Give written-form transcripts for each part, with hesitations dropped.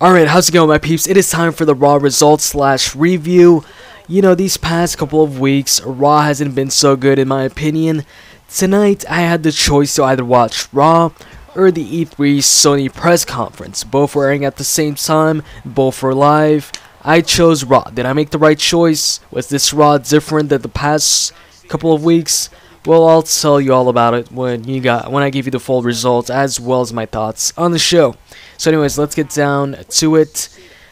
Alright, how's it going, my peeps? It is time for the Raw results slash review. You know, these past couple of weeks, Raw hasn't been so good in my opinion. Tonight, I had the choice to either watch Raw or the E3 Sony press conference. Both were airing at the same time, both were live. I chose Raw. Did I make the right choice? Was this Raw different than the past couple of weeks? Well, I'll tell you all about it when I give you the full results as well as my thoughts on the show. So anyways, let's get down to it.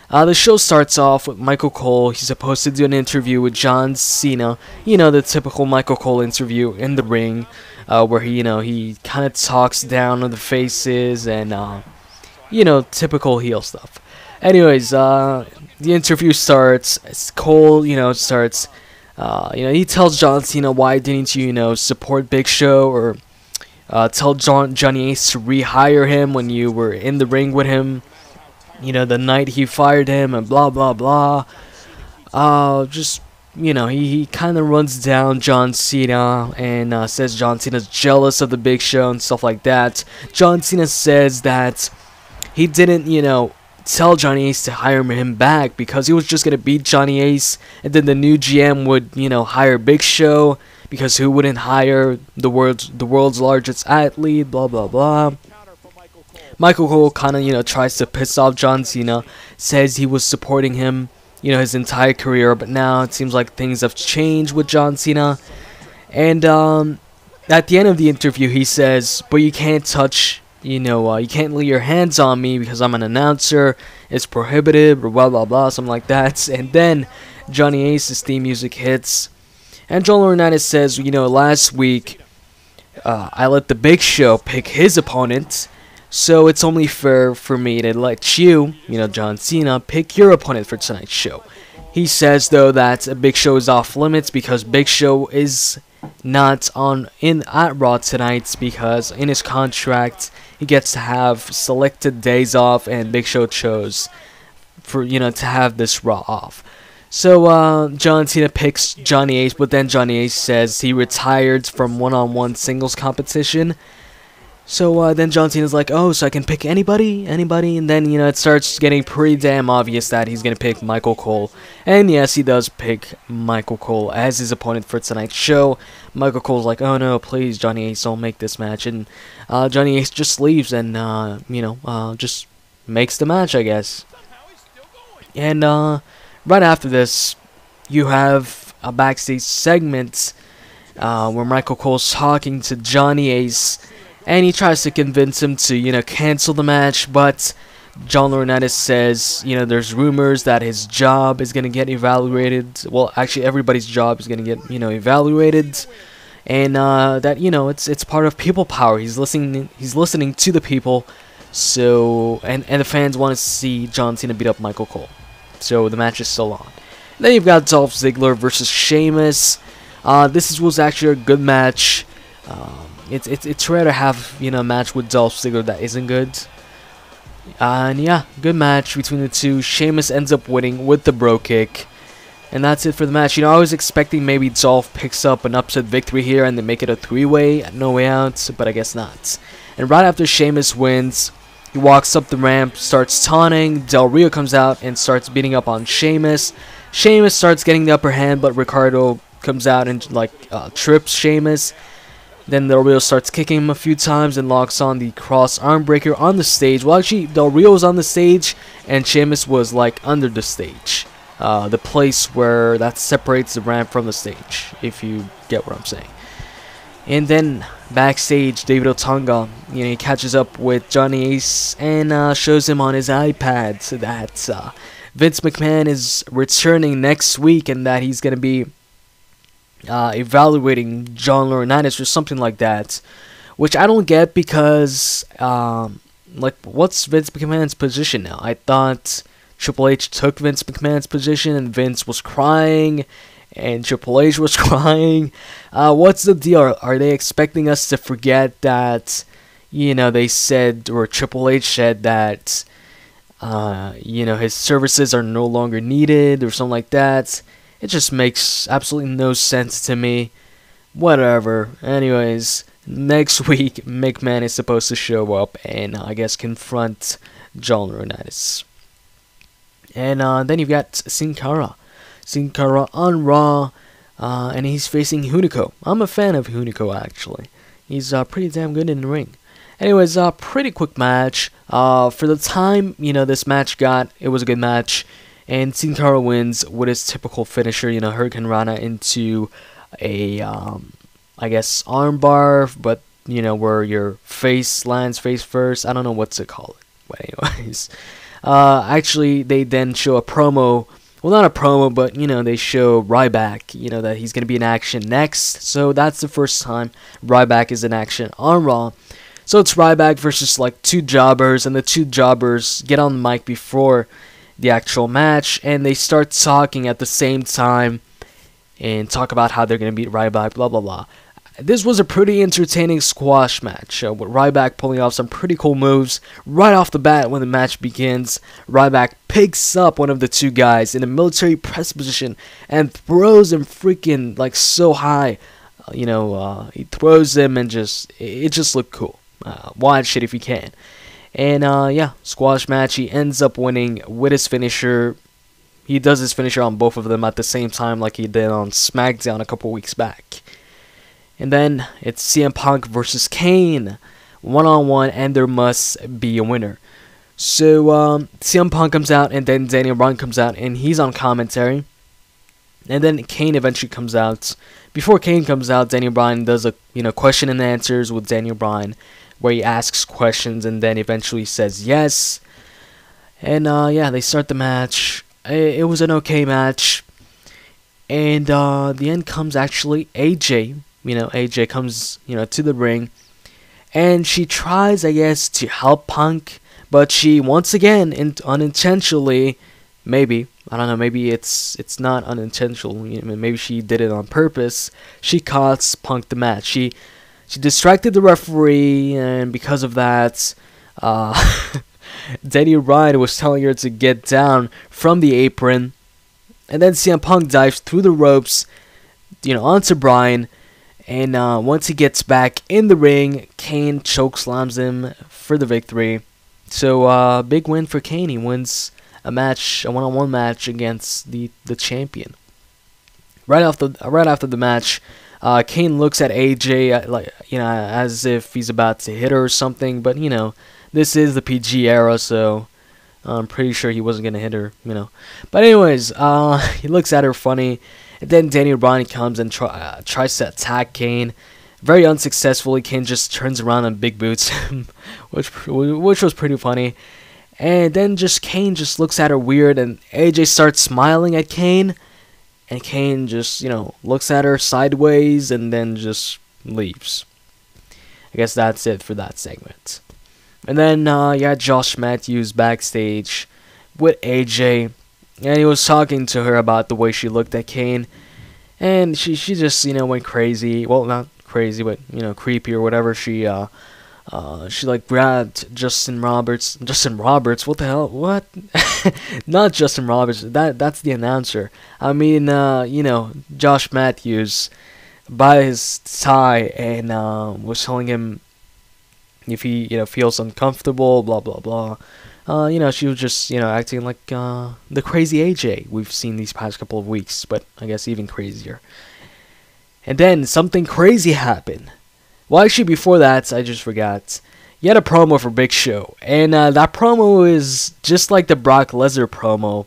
The show starts off with Michael Cole. He's supposed to do an interview with John Cena. You know, the typical Michael Cole interview in the ring, where he kind of talks down on the faces and typical heel stuff. Anyways, the interview starts. Cole, starts. He tells John Cena, why didn't you, support Big Show or tell Johnny Ace to rehire him when you were in the ring with him, the night he fired him, and blah blah blah. He kind of runs down John Cena and says John Cena's jealous of the Big Show and stuff like that. John Cena says that he didn't, tell Johnny Ace to hire him back because he was just gonna beat Johnny Ace, and then the new GM would, hire Big Show because who wouldn't hire the world's largest athlete, blah blah blah. Michael Cole kind of, tries to piss off John Cena, says he was supporting him, his entire career, but now it seems like things have changed with John Cena. And at the end of the interview, he says, but you can't touch, you can't lay your hands on me because I'm an announcer, it's prohibited, or blah blah blah, something like that. And then Johnny Ace's theme music hits, and John Laurinaitis says, last week I let the Big Show pick his opponent, so it's only fair for me to let you, John Cena, pick your opponent for tonight's show. He says though that Big Show is off limits because Big Show is not at Raw tonight because in his contract he gets to have selected days off, and Big Show chose for to have this Raw off. So John Cena picks Johnny Ace, but then Johnny Ace says he retired from one-on-one singles competition. So then John Cena's like, oh, so I can pick anybody, and then it starts getting pretty damn obvious that he's gonna pick Michael Cole. And yes, he does pick Michael Cole as his opponent for tonight's show. Michael Cole's like, oh no, please, Johnny Ace, don't make this match, and Johnny Ace just leaves and just makes the match, I guess. And right after this, you have a backstage segment where Michael Cole's talking to Johnny Ace, and he tries to convince him to, cancel the match, but John Laurinaitis says, there's rumors that his job is going to get evaluated. Well, actually, everybody's job is going to get, evaluated. And that, it's part of people power. He's listening to the people. So, and the fans want to see John Cena beat up Michael Cole. So, the match is still on. Then you've got Dolph Ziggler versus Sheamus. This was actually a good match. It's rare to have a match with Dolph Ziggler that isn't good. And yeah, good match between the two. Sheamus ends up winning with the bro kick, and that's it for the match. I was expecting maybe Dolph picks up an upset victory here and they make it a three-way at No Way Out, but I guess not. And right after Sheamus wins, he walks up the ramp, starts taunting. Del Rio comes out and starts beating up on Sheamus. Sheamus starts getting the upper hand, but Ricardo comes out and trips Sheamus. Then Del Rio starts kicking him a few times and locks on the cross arm breaker on the stage. Well, actually, Del Rio was on the stage and Sheamus was under the stage. The place where that separates the ramp from the stage, if you get what I'm saying. And then backstage, David Otunga, he catches up with Johnny Ace and shows him on his iPad that Vince McMahon is returning next week and that he's going to be evaluating John Laurinaitis or something like that, which I don't get because what's Vince McMahon's position now? I thought Triple H took Vince McMahon's position and Vince was crying and Triple H was crying. What's the deal? Are they expecting us to forget that they said, or Triple H said that his services are no longer needed or something like that? It just makes absolutely no sense to me. Whatever. Anyways, next week, McMahon is supposed to show up and I guess confront John Laurinaitis. And then you've got Cara. Cara on Raw, and he's facing Hunico. I'm a fan of Hunico, actually. He's pretty damn good in the ring. Anyways, pretty quick match. For the time, this match got, it was a good match. And Sin Cara wins with his typical finisher, Hurricane Rana into a, I guess, armbar, but, where your face lands face first. I don't know what to call it. But anyways, actually, they then show a promo. Well, not a promo, but, they show Ryback, that he's going to be in action next. So that's the first time Ryback is in action on Raw. So it's Ryback versus, like, two jobbers, and the two jobbers get on the mic before the actual match, and they start talking at the same time and talk about how they're going to beat Ryback, blah, blah, blah. This was a pretty entertaining squash match, with Ryback pulling off some pretty cool moves. Right off the bat when the match begins, Ryback picks up one of the two guys in a military press position and throws him freaking, like, so high. He throws him and it just looked cool. Watch it if you can. And, yeah, squash match. He ends up winning with his finisher. He does his finisher on both of them at the same time like he did on SmackDown a couple weeks back. And then it's CM Punk versus Kane, one-on-one, and there must be a winner. So CM Punk comes out, and then Daniel Bryan comes out, and he's on commentary. And then Kane eventually comes out. Before Kane comes out, Daniel Bryan does a question and answers with Daniel Bryan, where he asks questions and then eventually says yes. And yeah, they start the match. It was an okay match. And the end comes actually AJ. AJ comes, to the ring, and she tries, I guess, to help Punk, but she, once again, unintentionally, maybe, I don't know, maybe it's not unintentional, maybe she did it on purpose, she cost Punk the match. She distracted the referee, and because of that, Daniel Bryan was telling her to get down from the apron, and then CM Punk dives through the ropes, onto Bryan. And once he gets back in the ring, Kane chokeslams him for the victory. So big win for Kane. He wins a one-on-one match against the champion. Right after the match, Kane looks at AJ as if he's about to hit her or something. But this is the PG era, so I'm pretty sure he wasn't gonna hit her. But anyways, he looks at her funny. And then Daniel Bryan comes and tries to attack Kane. Very unsuccessfully, Kane just turns around and big boots him, which was pretty funny. And then Kane just looks at her weird, and AJ starts smiling at Kane. And Kane just, looks at her sideways and then just leaves. I guess that's it for that segment. And then, Josh Matthews backstage with AJ. And he was talking to her about the way she looked at Kane. And she just, went crazy. Well, not crazy, but, creepy or whatever. She like grabbed Justin Roberts, what the hell? What? Not Justin Roberts. That's the announcer. I mean, Josh Matthews by his tie and was telling him if he, feels uncomfortable, blah, blah, blah. She was just, acting like the crazy AJ we've seen these past couple of weeks, but I guess even crazier. And then something crazy happened. Well, actually, before that, I just forgot. He had a promo for Big Show, and that promo is just like the Brock Lesnar promo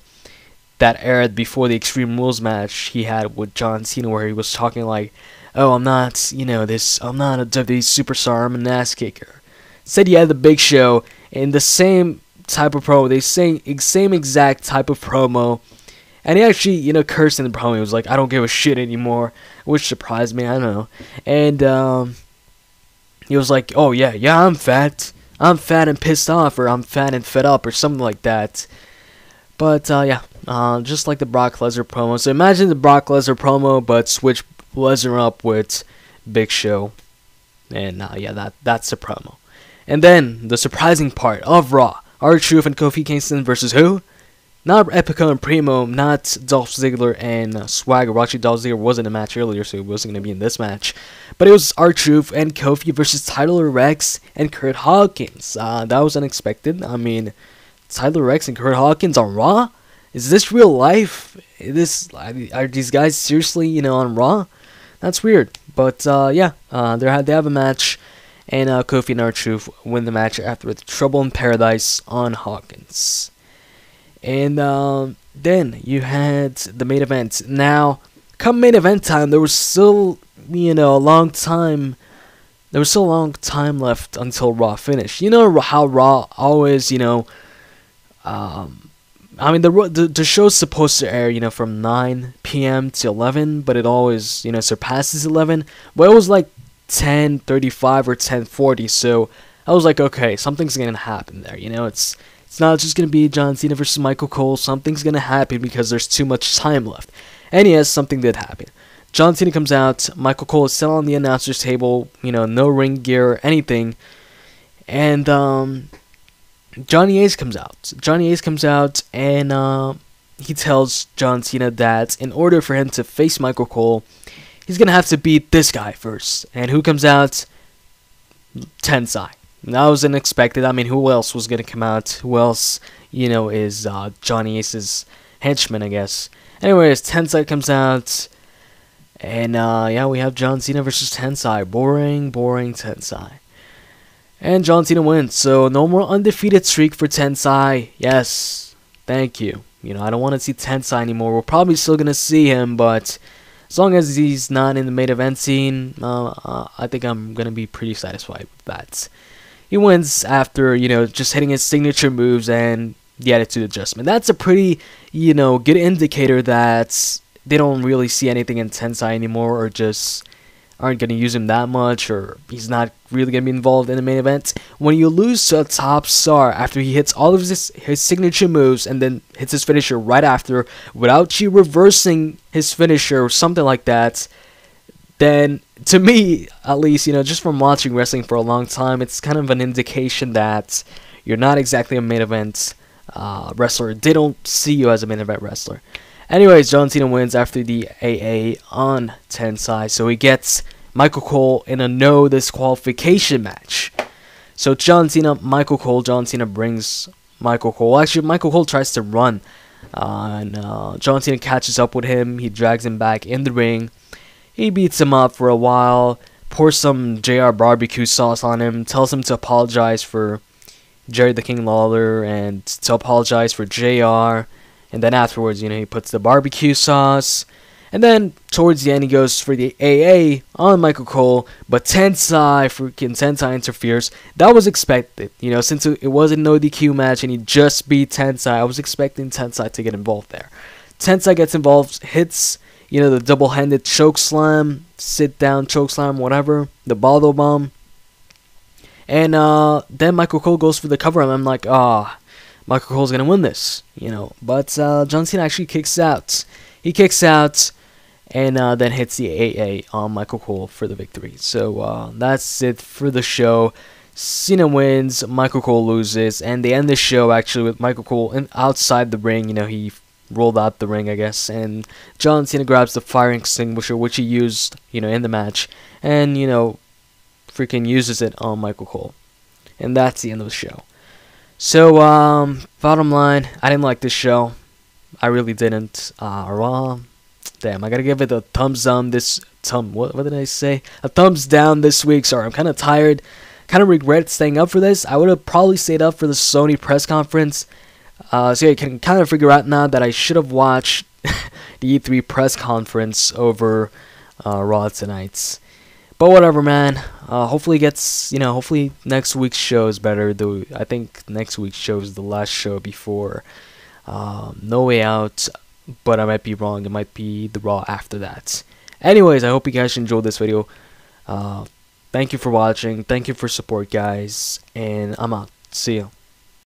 that aired before the Extreme Rules match he had with John Cena, where he was talking like, "Oh, I'm not, I'm not a WWE superstar, I'm an ass kicker." Said he had the Big Show in the same type of promo, same exact type of promo, and he actually, cursed in the promo. He was like, "I don't give a shit anymore," which surprised me. I don't know. And he was like, "Oh yeah, I'm fat and pissed off, or I'm fat and fed up," or something like that. But just like the Brock Lesnar promo. So imagine the Brock Lesnar promo, but switch Lesnar up with Big Show, and that's the promo. And then the surprising part of Raw. R-Truth and Kofi Kingston versus who? Not Epico and Primo, not Dolph Ziggler and Swagger. Well, actually, Dolph Ziggler was in a match earlier, so he wasn't going to be in this match. But it was R-Truth and Kofi versus Tyler Reks and Curt Hawkins. That was unexpected. I mean, Tyler Reks and Curt Hawkins on Raw? Is this real life? Are these guys seriously, on Raw? That's weird. But yeah, they have a match, and Kofi and R-Truth win the match after with Trouble in Paradise on Hawkins. And then you had the main event. Now, come main event time, there was still a long time. There was still a long time left until Raw finished. You know how Raw always, I mean, the show's supposed to air, from 9 p.m. to 11, but it always, surpasses 11. But it was like 10:35 or 10:40, so I was like, okay, something's gonna happen there. It's not just gonna be John Cena versus Michael Cole. Something's gonna happen because there's too much time left. And yes, something did happen. John Cena comes out. Michael Cole is still on the announcer's table. No ring gear or anything. And Johnny Ace comes out. Johnny Ace comes out and he tells John Cena that in order for him to face Michael Cole, he's going to have to beat this guy first. And who comes out? Tensai. That was unexpected. I mean, who else was going to come out? Who else, is Johnny Ace's henchman, I guess. Anyways, Tensai comes out. And yeah, we have John Cena versus Tensai. Boring Tensai. And John Cena wins, so no more undefeated streak for Tensai. Yes, thank you. I don't want to see Tensai anymore. We're probably still going to see him, but as long as he's not in the main event scene, I think I'm going to be pretty satisfied with that. He wins after, just hitting his signature moves and the attitude adjustment. That's a pretty, good indicator that they don't really see anything in Tensai anymore, or just aren't going to use him that much, or he's not really going to be involved in the main event. When you lose to a top star after he hits all of his signature moves and then hits his finisher right after without you reversing his finisher or something like that, then to me, at least, just from watching wrestling for a long time, it's kind of an indication that you're not exactly a main event wrestler. They don't see you as a main event wrestler. Anyways, John Cena wins after the AA on Tensai, so he gets Michael Cole in a no disqualification match. So John Cena, Michael Cole, John Cena brings Michael Cole. Actually, Michael Cole tries to run, and John Cena catches up with him. He drags him back in the ring. He beats him up for a while, pours some JR barbecue sauce on him, tells him to apologize for Jerry the King Lawler and to apologize for JR. And then afterwards, he puts the barbecue sauce. And then towards the end, he goes for the AA on Michael Cole. But Tensai interferes. That was expected. Since it wasn't no DQ match and he just beat Tensai, I was expecting Tensai to get involved there. Tensai gets involved, hits, the double-handed chokeslam, sit-down chokeslam, whatever, the bottle bomb. And then Michael Cole goes for the cover, and I'm like, Michael Cole's gonna win this, But John Cena actually kicks out. He kicks out and then hits the AA on Michael Cole for the victory. So that's it for the show. Cena wins, Michael Cole loses, and they end the show actually with Michael Cole outside the ring. He rolled out the ring, I guess, and John Cena grabs the fire extinguisher, which he used, in the match, and freaking uses it on Michael Cole, and that's the end of the show. So, bottom line, I didn't like this show. I really didn't. Damn, I gotta give it a thumbs down what did I say? A thumbs down this week. Sorry, I'm kind of tired. Kind of regret staying up for this. I would have probably stayed up for the Sony press conference. So yeah, you can kind of figure out now that I should have watched the E3 press conference over Raw tonight. But whatever, man. Hopefully hopefully next week's show is better. Though I think next week's show is the last show before No Way Out. But I might be wrong. It might be the Raw after that. Anyways, I hope you guys enjoyed this video. Thank you for watching. Thank you for support, guys. And I'm out. See ya.